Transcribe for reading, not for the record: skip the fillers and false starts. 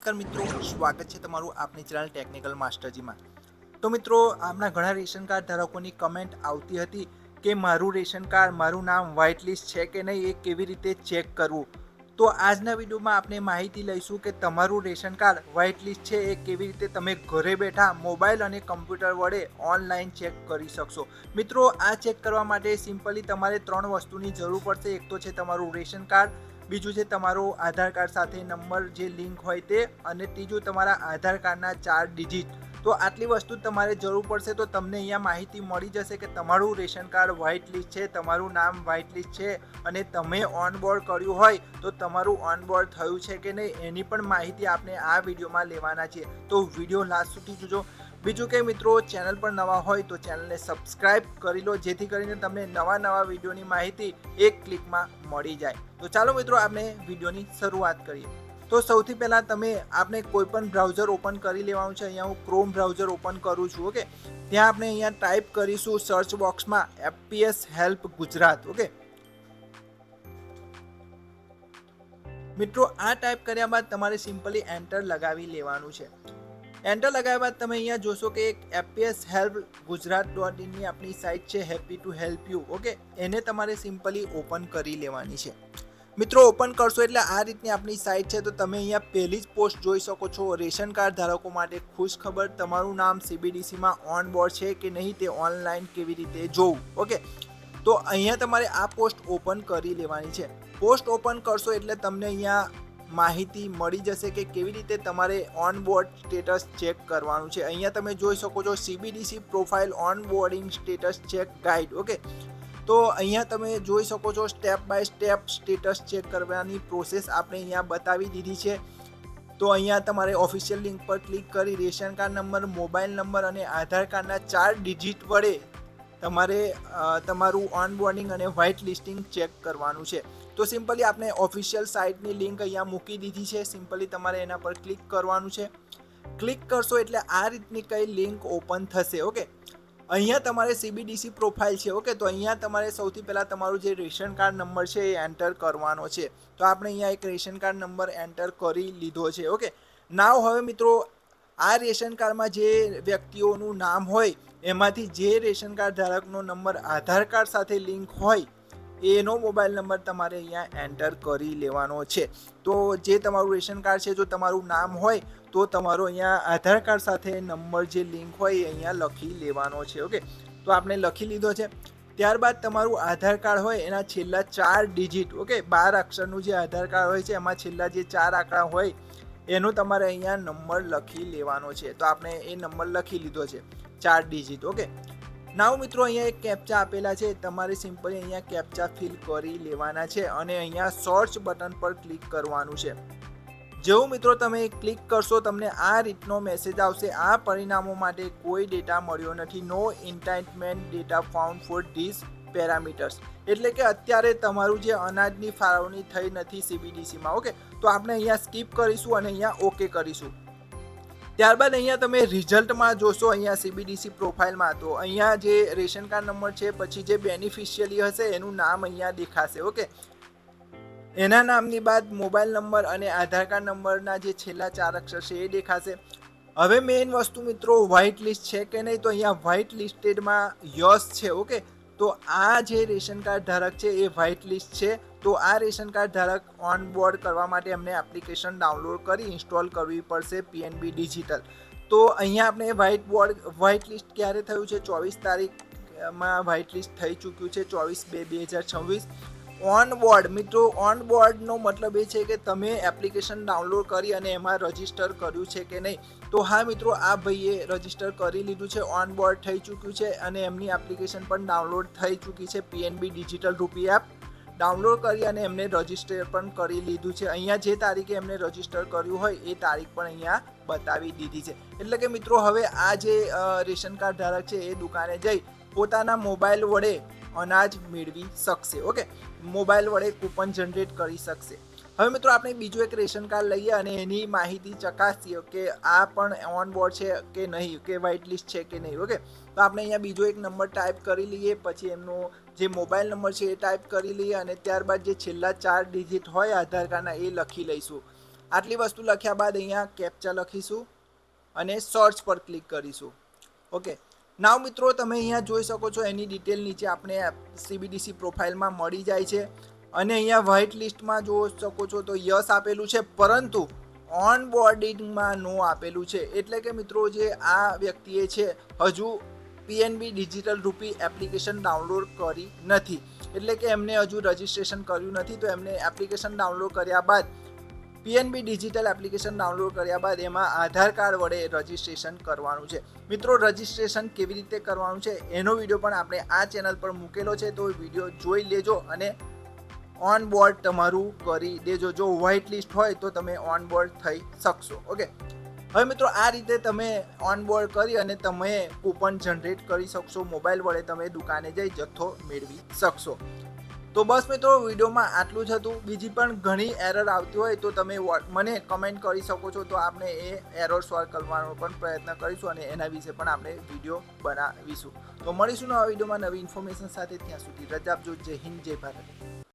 નમસ્કાર મિત્રો, સ્વાગત છે તમારું આપની ચેનલ ટેકનિકલ માસ્ટરજીમાં। તો મિત્રો, આપણા ઘણા રેશન કાર્ડ ધારકોની કમેન્ટ આવતી હતી કે મારું રેશન કાર્ડ, મારું નામ વ્હાઇટ લિસ્ટ છે કે નહીં, એ કેવી રીતે ચેક કરવું। તો આજના વિડીયોમાં આપણે માહિતી લઈશું કે તમારું રેશન કાર્ડ વ્હાઇટ લિસ્ટ છે એ કેવી રીતે તમે ઘરે બેઠા મોબાઈલ અને કમ્પ્યુટર વડે ઓનલાઈન ચેક કરી શકશો। મિત્રો, આ ચેક કરવા માટે સિમ્પલી તમારે 3 વસ્તુની જરૂર પડશે। એક તો છે તમારું રેશન કાર્ડ, બીજું છે તમારું આધાર કાર્ડ સાથે નંબર જે લિંક હોય તે, અને ત્રીજું તમારા આધાર કાર્ડના 4 ડિજિટ। તો આટલી વસ્તુ તમારે જરૂર પડશે। તો તમને અહીંયા માહિતી મળી જશે કે તમારું રેશન કાર્ડ વ્હાઇટ લિસ્ટ છે, તમારું નામ વ્હાઇટ લિસ્ટ છે, અને તમે ઓનબોર્ડ કર્યું હોય તો તમારું ઓનબોર્ડ થયું છે કે નહીં, એની પણ માહિતી આપણે આ વિડીયોમાં લેવાના છીએ। તો વિડીયો લાસ્ટ સુધી જોજો। બીજું કે મિત્રો, ચેનલ પર નવા હોય તો ચેનલને સબસ્ક્રાઇબ કરી લો, જેથી કરીને તમને નવા વિડીયોની માહિતી એક ક્લિકમાં મળી જાય। તો ચાલો મિત્રો, આપણે વિડીયોની શરૂઆત કરીએ। તો સૌથી પહેલાં આપણે કોઈ પણ બ્રાઉઝર ઓપન કરી લેવાનું છે। અહીંયા હું ક્રોમ બ્રાઉઝર ઓપન કરું છું। ઓકે, ત્યાં આપણે અહીંયા ટાઈપ કરીશું સર્ચ બોક્સમાં FPS હેલ્પ ગુજરાત। ઓકે મિત્રો, આ ટાઈપ કર્યા બાદ તમારે સિમ્પલી એન્ટર લગાવી લેવાનું છે। એન્ટર લગાવ્યા બાદ તમે અહીંયા જોશો કે એક FPS હેલ્પ ગુજરાત.in ની આપણી સાઇટ છે, happy to help you. Okay, એને તમારે સિમ્પલી ઓપન કરી લેવાની છે। મિત્રો, ઓપન કરશો એટલે આ રીતની આપણી સાઇટ છે। તો તમે અહીંયા પહેલી જ પોસ્ટ જોઈ શકો છો, રેશન કાર્ડ ધારકો માટે ખુશ ખબર, તમારું નામ CBDCમાં ઓન બોર્ડ છે કે નહીં તે ઓનલાઈન કેવી રીતે જોવું। ઓકે, તો અહીંયા તમારે આ પોસ્ટ ઓપન કરી લેવાની છે। પોસ્ટ ઓપન કરશો એટલે તમને અહીંયા માહિતી મળી જશે કે કેવી રીતે તમારે ઓન બોર્ડ સ્ટેટસ ચેક કરવાનું છે। અહીંયા તમે જોઈ શકો છો CBDC profile on boarding status check guide. Okay, તો અહીંયા તમે જોઈ શકો છો step by step status check કરવાની પ્રોસેસ આપણે અહીંયા બતાવી દીધી છે। તો અહીંયા તમારે ઓફિશિયલ લિંક પર ક્લિક કરી ration card number, mobile number અને આધાર કાર્ડના 4 ડિજિટ વડે તમારે તમારું ઓનબોર્ડિંગ અને વ્હાઇટ લિસ્ટિંગ ચેક કરવાનું છે। તો સિમ્પલી આપણે ઓફિશિયલ સાઇટની લિંક અહીંયા મૂકી દીધી છે। સિમ્પલી તમારે એના પર ક્લિક કરવાનું છે। ક્લિક કરશો એટલે આ રીતની કઈ લિંક ઓપન થશે। ઓકે, અહીંયા તમારે CBDC પ્રોફાઇલ છે। ઓકે, તો અહીંયા તમારે સૌથી પહેલાં તમારું જે રેશન કાર્ડ નંબર છે એ એન્ટર કરવાનો છે। તો આપણે અહીંયા એક રેશન કાર્ડ નંબર એન્ટર કરી લીધો છે। ઓકે, નાવ હવે મિત્રો, આ રેશન કાર્ડમાં જે વ્યક્તિઓનું નામ હોય એમાંથી જે રેશન કાર્ડ ધારકનો નંબર આધાર કાર્ડ સાથે લિંક હોય એનો મોબાઈલ નંબર તમારે અહીંયા એન્ટર કરી લેવાનો છે। તો જે તમારું રેશન કાર્ડ છે, જો તમારું નામ હોય તો તમારો અહીંયા આધાર કાર્ડ સાથે નંબર જે લિંક હોય એ અહીંયા લખી લેવાનો છે। ઓકે, તો આપણે લખી લીધો છે। ત્યારબાદ તમારું આધાર કાર્ડ હોય એના છેલ્લા 4 ડિજિટ, ઓકે, 12 અક્ષરનું જે આધાર કાર્ડ હોય છે એમાં છેલ્લા જે 4 આંકડા હોય એનો તમારે અહીંયા નંબર લખી લેવાનો છે। તો આપણે એ નંબર લખી લીધો છે, 4 ડિજિટ। ઓકે, નાવ મિત્રો, અહીંયા એક કેપ્ચા આપેલા છે, તમારે સિમ્પલી અહીંયા કેપ્ચા ફિલ કરી લેવાના છે અને અહીંયા સર્ચ બટન પર ક્લિક કરવાનું છે। જેવું મિત્રો તમે ક્લિક કરશો તમને આ રીતનો મેસેજ આવશે, આ પરિણામો માટે કોઈ ડેટા મળ્યો નથી, no entitlement data found for this parameters. એટલે કે અત્યારે તમારું જે અનાજની ફાળવણી થઈ નથી CBDCમાં। ઓકે, તો આપણે અહીંયા સ્કીપ કરીશું અને અહીંયા ઓકે કરીશું। ત્યારબાદ અહીંયા તમે રિઝલ્ટમાં જોશો, અહીંયા CBDC પ્રોફાઇલમાં, તો અહીંયા જે રેશન કાર્ડ નંબર છે પછી જે બેનિફિશિયરી હશે એનું નામ અહીંયા દેખાશે। ઓકે, એના નામની બાદ મોબાઈલ નંબર અને આધાર કાર્ડ નંબરના જે છેલ્લા 4 અક્ષર છે એ દેખાશે। હવે મેઇન વસ્તુ મિત્રો, વ્હાઇટ લિસ્ટ છે કે નહીં, તો અહીંયા વ્હાઇટ લિસ્ટેડમાં યસ છે। ઓકે, તો આ જે રેશન કાર્ડ ધારક છે એ વ્હાઇટ લિસ્ટ છે। તો આ રેશન કાર્ડ ધારક ઓન બોર્ડ કરવા માટે અમને એપ્લિકેશન ડાઉનલોડ કરી ઇન્સ્ટોલ કરવી પડશે PNB ડિજિટલ। તો અહીંયા આપણે વ્હાઇટ લિસ્ટ ક્યારે થયું છે, 24 તારીખમાં વ્હાઇટ લિસ્ટ થઈ ચૂક્યું છે, 24/2/2026। ઓન બોર્ડ મિત્રો, ઓન બોર્ડનો મતલબ એ છે કે તમે એપ્લિકેશન ડાઉનલોડ કરી અને એમાં રજીસ્ટર કર્યું છે કે નહીં। તો હા મિત્રો, આ ભાઈએ રજીસ્ટર કરી લીધું છે, ઓન બોર્ડ થઈ ચૂક્યું છે અને એમની એપ્લિકેશન પણ ડાઉનલોડ થઈ ચૂકી છે, PNB ડિજિટલ રૂપી એપ ડાઉનલોડ કરી અને એમને રજીસ્ટર પણ કરી લીધું છે। અહીંયા જે તારીખે એમને રજીસ્ટર કર્યું હોય એ તારીખ પણ અહીંયા બતાવી દીધી છે। એટલે કે મિત્રો, હવે આ જે રેશન કાર્ડ ધારક છે એ દુકાને જઈ પોતાના મોબાઈલ વડે અનાજ મેળવી શકશે। ઓકે, મોબાઈલ વડે કૂપન જનરેટ કરી શકશે। હવે મિત્રો, આપણે બીજું એક રેશન કાર્ડ લઈએ અને એની માહિતી ચકાસીએ કે આ પણ ઓન બોર્ડ છે કે નહીં, કે વ્હાઇટ લિસ્ટ છે કે નહીં। ઓકે, તો આપણે અહીંયા બીજો એક નંબર ટાઈપ કરી લઈએ, પછી એમનો જે મોબાઈલ નંબર છે એ ટાઈપ કરી લઈએ અને ત્યારબાદ જે છેલ્લા 4 ડિજિટ હોય આધાર કાર્ડના એ લખી લઈશું। આટલી વસ્તુ લખ્યા બાદ અહીંયા કેપ્ચા લખીશું અને સર્ચ પર ક્લિક કરીશું. ઓકે, નાવ મિત્રો તમે અહીંયા જોઈ શકો છો એની ડિટેલ નીચે આપણે CBDC પ્રોફાઇલમાં મળી જાય છે. અને અહીંયા વ્હાઇટ લિસ્ટમાં જોઈ શકો છો તો યસ આપેલું છે, પરંતુ ઓન બોર્ડિંગમાં નો આપેલું છે. એટલે કે મિત્રો જે આ વ્યક્તિએ છે હજુ PNB ડિજિટલ રૂપી એપ્લિકેશન ડાઉનલોડ કરી નથી, એટલે કે એમને હજુ રજિસ્ટ્રેશન કર્યું નથી. તો એમને એપ્લિકેશન ડાઉનલોડ કર્યા બાદ PNB ડિજિટલ એપ્લિકેશન ડાઉનલોડ કર્યા બાદ એમાં આધાર કાર્ડ વડે રજિસ્ટ્રેશન કરવાનું છે. મિત્રો રજિસ્ટ્રેશન કેવી રીતે કરવાનું છે એનો વિડીયો પણ આપણે આ ચેનલ પર મૂકેલો છે, તો વિડીયો જોઈ લેજો અને ઓન બોર્ડ તમારું કરી દેજો. જો વ્હાઇટ લિસ્ટ હોય તો તમે ઓન બોર્ડ થઈ શકશો. ઓકે, હવે મિત્રો આ રીતે તમે ઓન બોર્ડ કરી અને તમે કૂપન જનરેટ કરી શકશો. મોબાઈલ વડે તમે દુકાને જઈ જથ્થો મેળવી શકશો. તો બસ મિત્રો વિડીયોમાં આટલું જ હતું. બીજી પણ ઘણી એરર આવતી હોય તો તમે મને કમેન્ટ કરી શકો છો, તો આપણે એ એરર સોલ્વ કરવાનો પણ પ્રયત્ન કરીશું અને એના વિશે પણ આપણે વિડીયો બનાવીશું. તો મળીશું નવા વિડીયોમાં નવી ઇન્ફોર્મેશન સાથે. ત્યાં સુધી રજા આપજો. જય હિન્દ, જય ભારત.